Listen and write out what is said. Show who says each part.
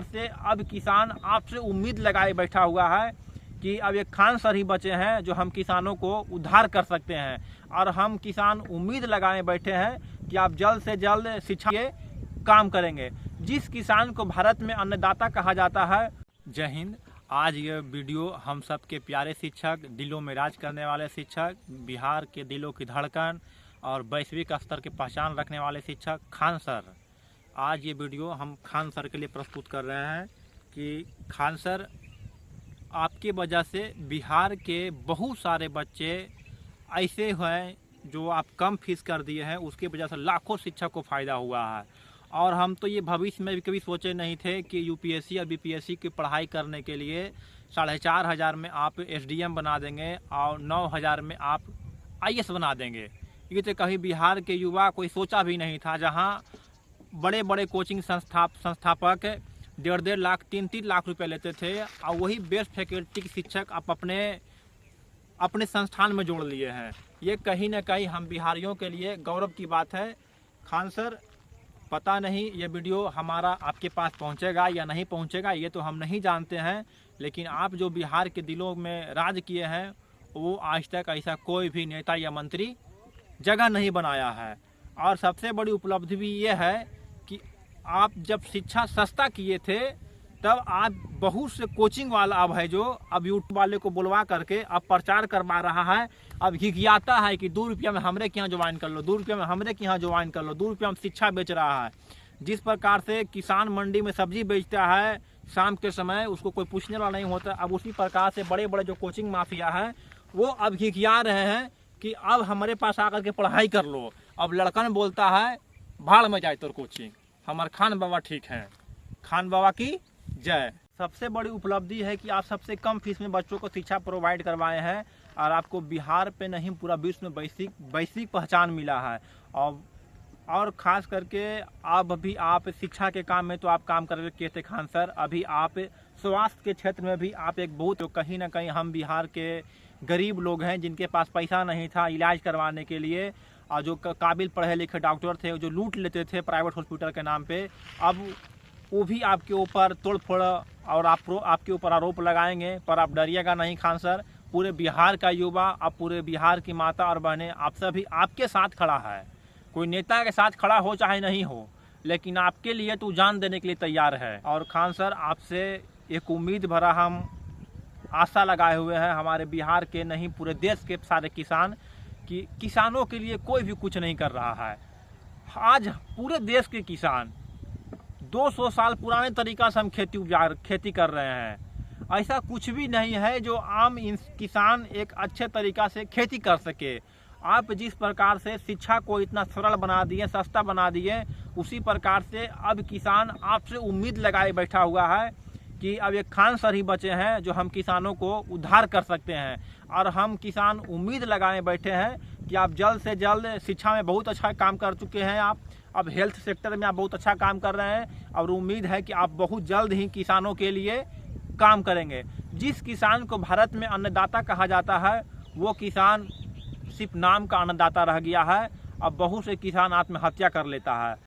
Speaker 1: से अब किसान आपसे उम्मीद लगाए बैठा हुआ है कि अब एक खान सर ही बचे हैं जो हम किसानों को उद्धार कर सकते हैं। और हम किसान उम्मीद लगाए बैठे हैं कि आप जल्द से जल्द शिक्षा के काम करेंगे। जिस किसान को भारत में अन्नदाता कहा जाता है। जय हिंद। आज ये वीडियो हम सब के प्यारे शिक्षक, दिलों में राज करने वाले शिक्षक, बिहार के दिलों की धड़कन और वैश्विक स्तर की पहचान रखने वाले शिक्षक खान सर, आज ये वीडियो हम खान सर के लिए प्रस्तुत कर रहे हैं कि खान सर, आपके वजह से बिहार के बहुत सारे बच्चे ऐसे हैं जो आप कम फीस कर दिए हैं, उसकी वजह से लाखों शिक्षक को फ़ायदा हुआ है। और हम तो ये भविष्य में भी कभी सोचे नहीं थे कि यूपीएससी और बीपीएससी की पढ़ाई करने के लिए 4,500 में आप एसडीएम बना देंगे और 9,000 में आप आईएएस बना देंगे। ये तो कहीं बिहार के युवा कोई सोचा भी नहीं था। जहाँ बड़े बड़े कोचिंग संस्थापक 1.5 लाख 3-3 लाख रुपए लेते थे और वही बेस्ट फैकल्टी के शिक्षक आप अपने संस्थान में जोड़ लिए हैं। ये कहीं ना कहीं हम बिहारियों के लिए गौरव की बात है। खान सर, पता नहीं ये वीडियो हमारा आपके पास पहुंचेगा या नहीं पहुंचेगा, ये तो हम नहीं जानते हैं, लेकिन आप जो बिहार के दिलों में राज किए हैं वो आज तक ऐसा कोई भी नेता या मंत्री जगह नहीं बनाया है। और सबसे बड़ी उपलब्धि भी ये है कि आप जब शिक्षा सस्ता किए थे तब आप बहुत से कोचिंग वाला अब है जो अब यूट्यूब वाले को बुलवा करके अब प्रचार करवा रहा है। अब घिघियाता है कि 2 रुपया में हमरे के यहाँ ज्वाइन कर लो, 2 रुपया में हमरे के यहाँ ज्वाइन कर लो, 2 रुपया में शिक्षा बेच रहा है। जिस प्रकार से किसान मंडी में सब्जी बेचता है शाम के समय, उसको कोई पूछने वाला नहीं होता, अब उसी प्रकार से बड़े बड़े जो कोचिंग माफिया है वो अब घिघिया रहे हैं कि अब हमारे पास आकर के पढ़ाई कर लो। अब लड़कन बोलता है भाड़ में जाए तो कोचिंग, हमारे खान बाबा ठीक हैं, खान बाबा की जय। सबसे बड़ी उपलब्धि है कि आप सबसे कम फीस में बच्चों को शिक्षा प्रोवाइड करवाए हैं और आपको बिहार पे नहीं पूरा विश्व में वैश्विक पहचान मिला है। और ख़ास करके आप शिक्षा के काम में तो आप काम कर रहे थे खान सर, अभी आप स्वास्थ्य के क्षेत्र में भी आप एक बहुत, तो कहीं ना कहीं हम बिहार के गरीब लोग हैं जिनके पास पैसा नहीं था इलाज करवाने के लिए, और जो काबिल पढ़े लिखे डॉक्टर थे जो लूट लेते थे प्राइवेट हॉस्पिटल के नाम पे, अब वो भी आपके ऊपर तोड़फोड़ और आपके ऊपर आरोप लगाएंगे। पर आप डरिएगा नहीं खान सर, पूरे बिहार का युवा, अब पूरे बिहार की माता और बहनें, आप सभी आपके साथ खड़ा है। कोई नेता के साथ खड़ा हो चाहे नहीं हो, लेकिन आपके लिए तो जान देने के लिए तैयार है। और खान सर, आपसे एक उम्मीद भरा हम आशा लगाए हुए हैं, हमारे बिहार के नहीं पूरे देश के सारे किसान, कि किसानों के लिए कोई भी कुछ नहीं कर रहा है। आज पूरे देश के किसान 200 साल पुराने तरीका से हम खेती कर रहे हैं। ऐसा कुछ भी नहीं है जो आम किसान एक अच्छे तरीका से खेती कर सके। आप जिस प्रकार से शिक्षा को इतना सरल बना दिए, सस्ता बना दिए, उसी प्रकार से अब किसान आपसे उम्मीद लगाए बैठा हुआ है कि अब एक खान सर ही बचे हैं जो हम किसानों को उद्धार कर सकते हैं। और हम किसान उम्मीद लगाए बैठे हैं कि आप जल्द से जल्द, शिक्षा में बहुत अच्छा काम कर चुके हैं आप, अब हेल्थ सेक्टर में आप बहुत अच्छा काम कर रहे हैं और उम्मीद है कि आप बहुत जल्द ही किसानों के लिए काम करेंगे। जिस किसान को भारत में अन्नदाता कहा जाता है वो किसान सिर्फ नाम का अन्नदाता रह गया है। अब बहुत से किसान आत्महत्या कर लेता है।